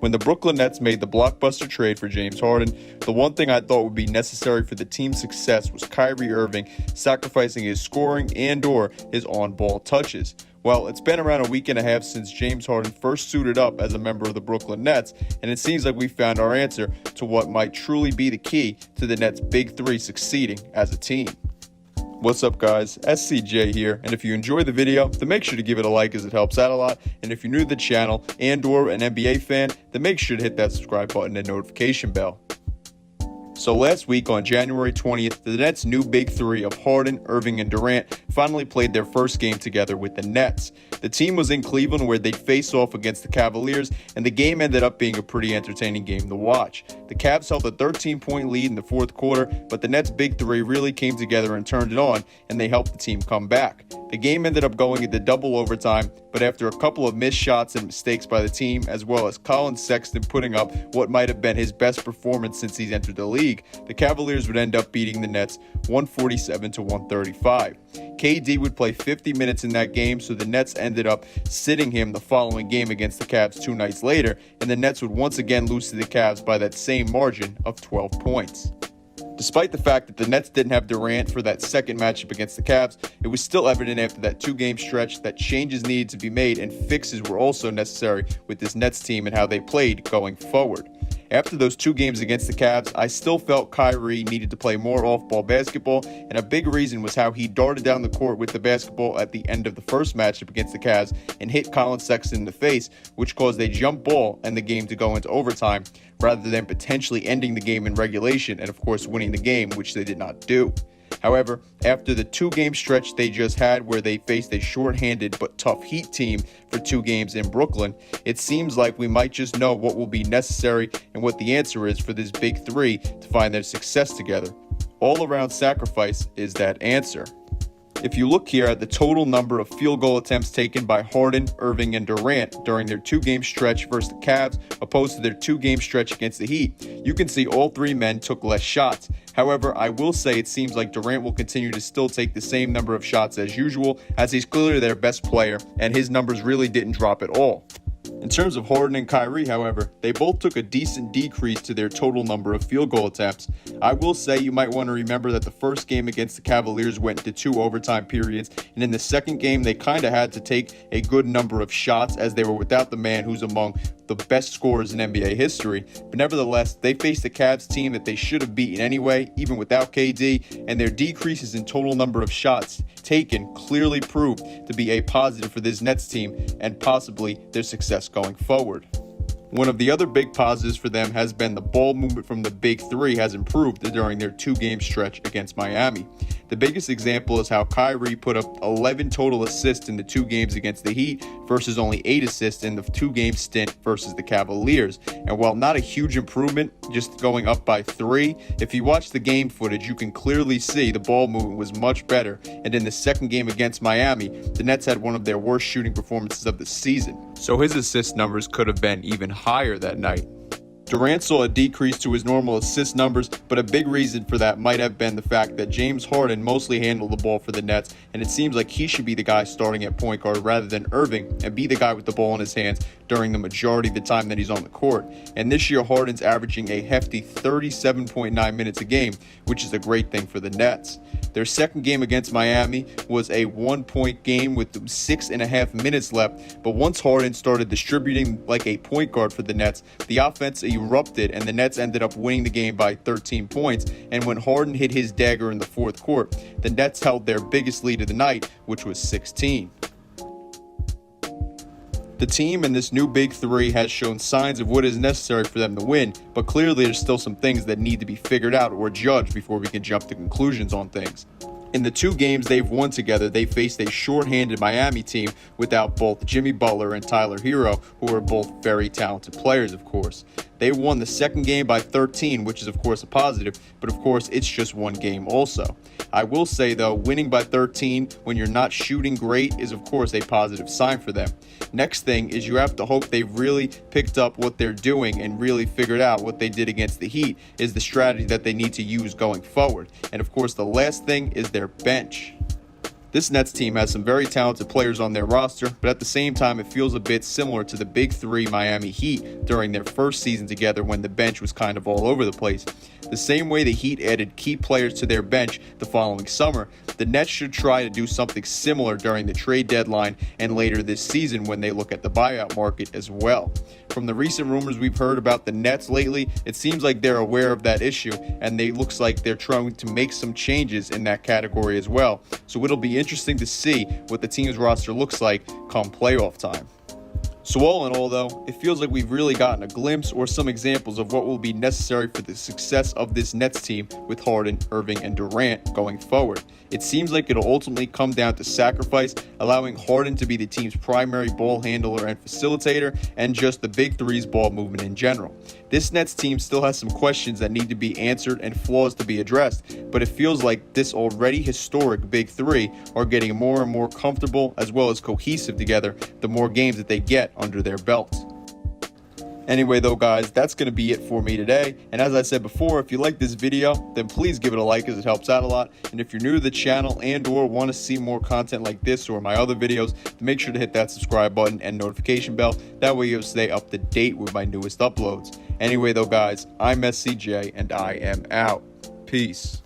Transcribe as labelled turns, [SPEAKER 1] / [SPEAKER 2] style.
[SPEAKER 1] When the Brooklyn Nets made the blockbuster trade for James Harden, the one thing I thought would be necessary for the team's success was Kyrie Irving sacrificing his scoring and/or his on-ball touches. Well, it's been around a week and a half since James Harden first suited up as a member of the Brooklyn Nets, and it seems like we found our answer to what might truly be the key to the Nets' big three succeeding as a team. What's up, guys? SCJ here, and if you enjoy the video, then make sure to give it a like as it helps out a lot, and if you're new to the channel and/or an NBA fan, then make sure to hit that subscribe button and notification bell. So last week on January 20th, the Nets' new big three of Harden, Irving, and Durant finally played their first game together with the Nets. The team was in Cleveland where they'd face off against the Cavaliers, and the game ended up being a pretty entertaining game to watch. The Cavs held a 13-point lead in the fourth quarter, but the Nets' big three really came together and turned it on, and they helped the team come back. The game ended up going into double overtime, but after a couple of missed shots and mistakes by the team, as well as Colin Sexton putting up what might have been his best performance since he's entered the league, the Cavaliers would end up beating the Nets 147-135. KD would play 50 minutes in that game, so the Nets ended up sitting him the following game against the Cavs 2 nights later, and the Nets would once again lose to the Cavs by that same margin of 12 points. Despite the fact that the Nets didn't have Durant for that second matchup against the Cavs, it was still evident after that 2-game stretch that changes needed to be made and fixes were also necessary with this Nets team and how they played going forward. After those 2 games against the Cavs, I still felt Kyrie needed to play more off-ball basketball, and a big reason was how he darted down the court with the basketball at the end of the first matchup against the Cavs and hit Colin Sexton in the face, which caused a jump ball and the game to go into overtime, rather than potentially ending the game in regulation and, of course, winning the game, which they did not do. However, after the 2-game stretch they just had where they faced a short-handed but tough Heat team for 2 games in Brooklyn, it seems like we might just know what will be necessary and what the answer is for this big three to find their success together. All-around sacrifice is that answer. If you look here at the total number of field goal attempts taken by Harden, Irving, and Durant during their 2-game stretch versus the Cavs opposed to their 2-game stretch against the Heat, you can see all 3 men took less shots. However, I will say it seems like Durant will continue to still take the same number of shots as usual, as he's clearly their best player, and his numbers really didn't drop at all. In terms of Harden and Kyrie, however, they both took a decent decrease to their total number of field goal attempts. I will say you might want to remember that the first game against the Cavaliers went into 2 overtime periods, and in the second game they kind of had to take a good number of shots as they were without the man who's among the best scorers in NBA history. But nevertheless, they faced the Cavs team that they should have beaten anyway, even without KD, and their decreases in total number of shots taken clearly proved to be a positive for this Nets team and possibly their success going forward. One of the other big positives for them has been the ball movement from the big three has improved during their 2-game stretch against Miami. The biggest example is how Kyrie put up 11 total assists in the 2 games against the Heat versus only 8 assists in the 2-game stint versus the Cavaliers. And while not a huge improvement, just going up by 3, if you watch the game footage, you can clearly see the ball movement was much better. And in the second game against Miami, the Nets had one of their worst shooting performances of the season. So his assist numbers could have been even higher that night. Durant saw a decrease to his normal assist numbers, but a big reason for that might have been the fact that James Harden mostly handled the ball for the Nets, and it seems like he should be the guy starting at point guard rather than Irving and be the guy with the ball in his hands during the majority of the time that he's on the court. And this year, Harden's averaging a hefty 37.9 minutes a game, which is a great thing for the Nets. Their second game against Miami was a 1-point game with 6.5 minutes left, but once Harden started distributing like a point guard for the Nets, the offense erupted and the Nets ended up winning the game by 13 points. And when Harden hit his dagger in the fourth quarter, the Nets held their biggest lead of the night, which was 16. The team and this new big three has shown signs of what is necessary for them to win, but clearly there's still some things that need to be figured out or judged before we can jump to conclusions on things. In the 2 games they've won together, they faced a short-handed Miami team without both Jimmy Butler and Tyler Hero, who are both very talented players, of course. They won the second game by 13, which is of course a positive, but of course it's just 1 game also. I will say though, winning by 13 when you're not shooting great is of course a positive sign for them. Next thing is you have to hope they've really picked up what they're doing and really figured out what they did against the Heat is the strategy that they need to use going forward. And of course the last thing is their bench. This Nets team has some very talented players on their roster, but at the same time it feels a bit similar to the Big Three Miami Heat during their first season together when the bench was kind of all over the place. The same way the Heat added key players to their bench the following summer, the Nets should try to do something similar during the trade deadline and later this season when they look at the buyout market as well. From the recent rumors we've heard about the Nets lately, it seems like they're aware of that issue, and it looks like they're trying to make some changes in that category as well. So it'll be interesting to see what the team's roster looks like come playoff time. So all in all, though, it feels like we've really gotten a glimpse or some examples of what will be necessary for the success of this Nets team with Harden, Irving, and Durant going forward. It seems like it'll ultimately come down to sacrifice, allowing Harden to be the team's primary ball handler and facilitator, and just the Big Three's ball movement in general. This Nets team still has some questions that need to be answered and flaws to be addressed, but it feels like this already historic Big Three are getting more and more comfortable as well as cohesive together the more games that they get under their belts. Anyway though guys, that's going to be it for me today, and as I said before, if you like this video, then please give it a like as it helps out a lot, and if you're new to the channel and or want to see more content like this or my other videos, then make sure to hit that subscribe button and notification bell, that way you'll stay up to date with my newest uploads. Anyway though guys, I'm SCJ and I am out. Peace.